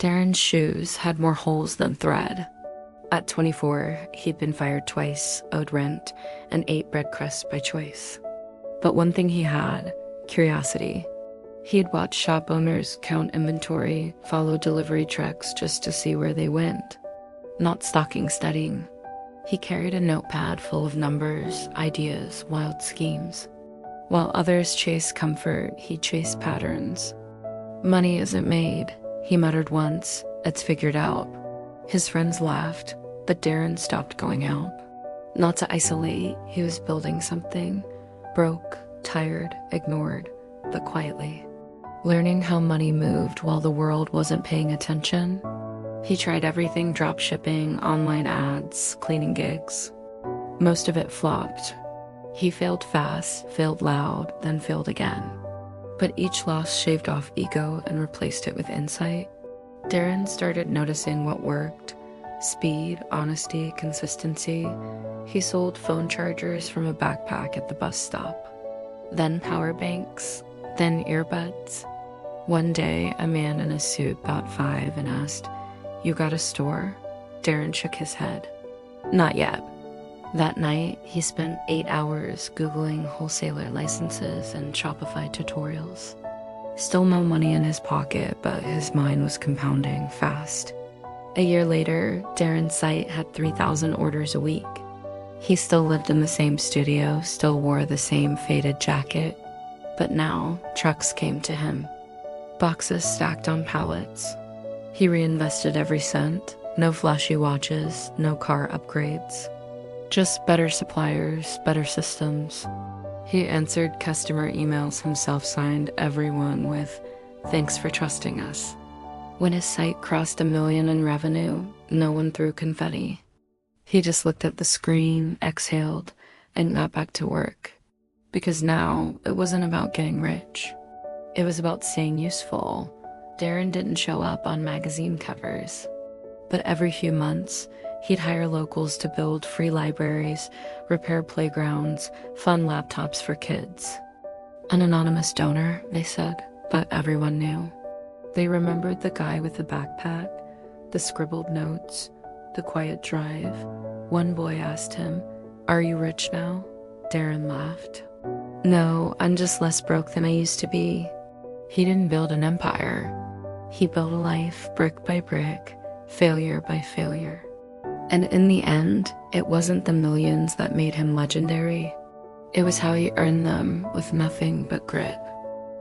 Darren's shoes had more holes than thread. At 24, he'd been fired twice, owed rent, and ate bread crusts by choice. But one thing he had, curiosity. He'd watch shop owners count inventory, follow delivery trucks just to see where they went. Not stocking studying. He carried a notepad full of numbers, ideas, wild schemes. While others chased comfort, he chased patterns. Money isn't made, he muttered once. It's figured out. His friends laughed, but Darren stopped going out. Not to isolate, he was building something. Broke, tired, ignored, but quietly. Learning how money moved while the world wasn't paying attention. He tried everything: drop shipping, online ads, cleaning gigs. Most of it flopped. He failed fast, failed loud, then failed again. But each loss shaved off ego and replaced it with insight. Darren started noticing what worked. Speed, honesty, consistency. He sold phone chargers from a backpack at the bus stop. Then power banks, then earbuds. One day, a man in a suit bought 5 and asked, "You got a store?" Darren shook his head. "Not yet." That night, he spent 8 hours Googling wholesaler licenses and Shopify tutorials. Still no money in his pocket, but his mind was compounding fast. A year later, Darren's site had 3,000 orders a week. He still lived in the same studio, still wore the same faded jacket. But now, trucks came to him. Boxes stacked on pallets. He reinvested every cent. No flashy watches, no car upgrades. Just better suppliers, better systems. He answered customer emails himself, signed everyone with, "Thanks for trusting us." When his site crossed 1 million in revenue, no one threw confetti. He just looked at the screen, exhaled, and got back to work. Because now, it wasn't about getting rich. It was about staying useful. Darren didn't show up on magazine covers. But every few months, he'd hire locals to build free libraries, repair playgrounds, fund laptops for kids. An anonymous donor, they said, but everyone knew. They remembered the guy with the backpack, the scribbled notes, the quiet drive. One boy asked him, "Are you rich now?" Darren laughed. "No, I'm just less broke than I used to be." He didn't build an empire. He built a life brick by brick, failure by failure. And in the end, it wasn't the millions that made him legendary. It was how he earned them with nothing but grit.